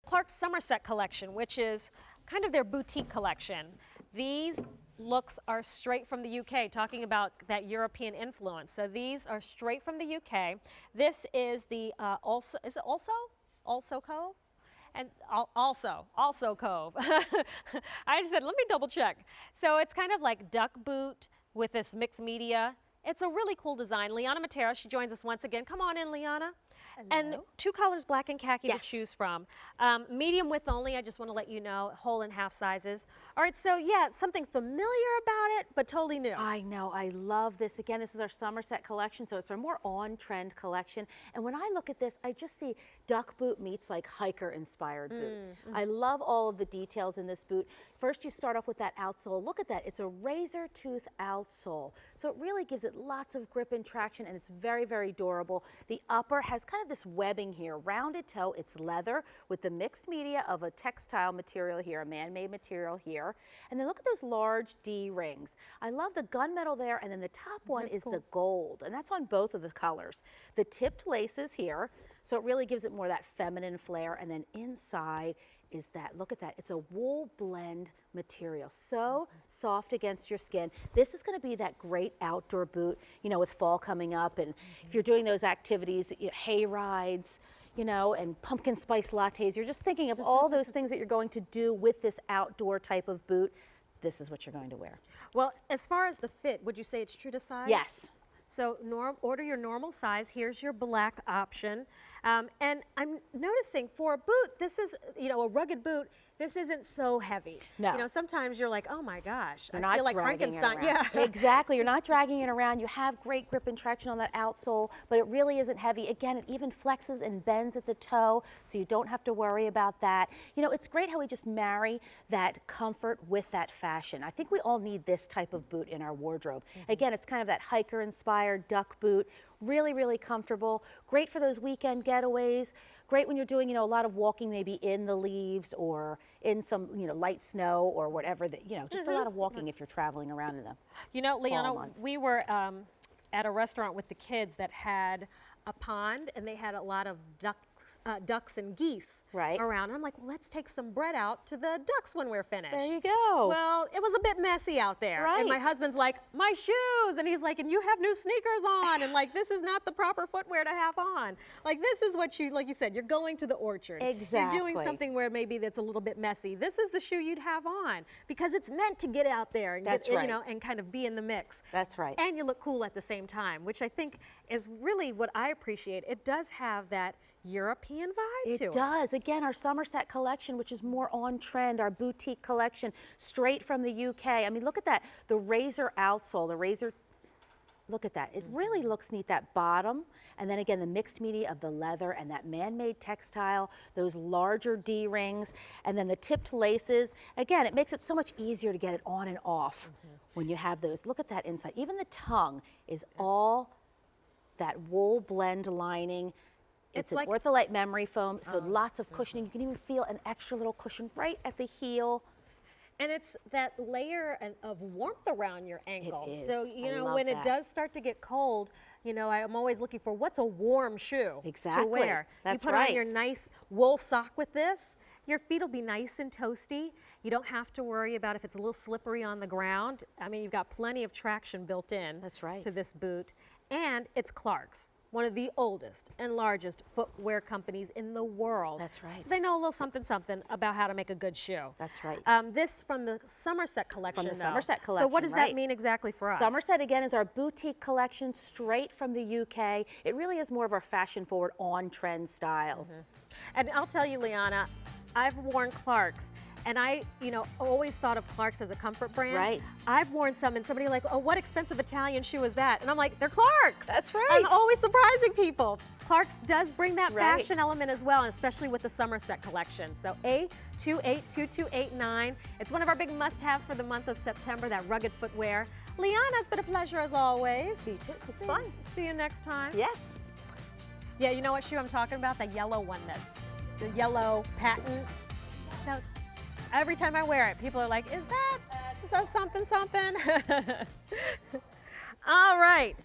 Clark's Somerset collection, which is kind of their boutique collection. These looks are straight from the UK, talking about that European influence. So these are straight from the UK. This is the Olso, is it Olso? Olso Cove? And also Cove. I just said, let me double check. So it's kind of like duck boot with this mixed media. It's a really cool design. Liana Matera, she joins us once again. Come on in, Liana. Hello. And two colors, black and khaki, Yes. to choose from. Medium width only, I just want to let you know, whole and half sizes. All right, so yeah, something familiar about it, but totally new. I know, I love this. Again, this is our Somerset collection, so it's our more on-trend collection. And when I look at this, I just see duck boot meets like hiker-inspired boot. I love all of the details in this boot. First, you start off with that outsole. Look at that, it's a razor tooth outsole. So it really gives it lots of grip and traction, and it's very, very durable. The upper has kind of this webbing here, rounded toe. It's leather with the mixed media of a textile material here, a man-made material here. And then look at those large D rings. I love the gunmetal there, and then the top one is the gold, and that's on both of the colors. The tipped laces here, so it really gives it more that feminine flair, and then inside is that, look at that, it's a wool blend material, so soft against your skin. This is going to be that great outdoor boot, you know, with fall coming up, and if you're doing those activities, you know, hay rides, you know, and pumpkin spice lattes, you're just thinking of all those things that you're going to do with this outdoor type of boot. This is what you're going to wear. Well, as far as the fit, would you say it's true to size? Yes. So order your normal size. Here's your black option. And I'm noticing for a boot, this is, you know, a rugged boot, this isn't so heavy. No. You know, sometimes you're like, oh my gosh, You're I not feel like dragging it Frankenstein. around. Yeah. Exactly. You're not dragging it around. You have great grip and traction on that outsole, but it really isn't heavy. Again, it even flexes and bends at the toe, so you don't have to worry about that. You know, it's great how we just marry that comfort with that fashion. I think we all need this type of boot in our wardrobe. Again, it's kind of that hiker-inspired duck boot. Really, really comfortable. Great for those weekend getaways. Great when you're doing, you know, a lot of walking maybe in the leaves or in some, you know, light snow or whatever that, you know, just a lot of walking if you're traveling around in them. You know, Liana, we were at a restaurant with the kids that had a pond, and they had a lot of ducks and geese around. And I'm like, well, let's take some bread out to the ducks when we're finished. There you go. Well, it was a bit messy out there. Right. And my husband's like, my shoes. And he's like, and you have new sneakers on. And like, this is not the proper footwear to have on. Like, this is what you, like you said, you're going to the orchard. Exactly. You're doing something where maybe that's a little bit messy. This is the shoe you'd have on because it's meant to get out there and that's get, right. you know, and kind of be in the mix. That's right. And you look cool at the same time, which I think is really what I appreciate. It does have that European vibe to it. It does. Again, our Somerset collection, which is more on trend, our boutique collection, straight from the UK. I mean, look at that. The razor outsole, the razor, look at that. It really looks neat, that bottom. And then again, the mixed media of the leather and that man-made textile, those larger D-rings, and then the tipped laces. Again, it makes it so much easier to get it on and off when you have those. Look at that inside. Even the tongue is all that wool blend lining. It's an like ortholite memory foam, so lots of cushioning. You can even feel an extra little cushion right at the heel. And it's that layer of warmth around your ankle. It is. So, you I know, love when that. it does start to get cold, you know, I'm always looking for what's a warm shoe Exactly. to wear. That's you put on your nice wool sock with this, your feet will be nice and toasty. You don't have to worry about if it's a little slippery on the ground. I mean, you've got plenty of traction built in to this boot. And it's Clark's, one of the oldest and largest footwear companies in the world. That's right. So they know a little something about how to make a good shoe. That's right. This from the Somerset collection. From the Somerset collection, So what does that mean exactly for us? Somerset, again, is our boutique collection straight from the UK. It really is more of our fashion-forward, on-trend styles. And I'll tell you, Liana, I've worn Clark's, and I, you know, always thought of Clark's as a comfort brand. Right. I've worn some, and somebody like, oh, what expensive Italian shoe is that? And I'm like, they're Clark's. That's right. I'm always surprising people. Clark's does bring that fashion element as well, and especially with the Somerset collection. So A282289. It's one of our big must-haves for the month of September, that rugged footwear. Liana, it's been a pleasure as always. See you too. It's fun. See you next time. Yes. Yeah, you know what shoe I'm talking about? The yellow one, the yellow patent. Every time I wear it, people are like, is that something, something? All right.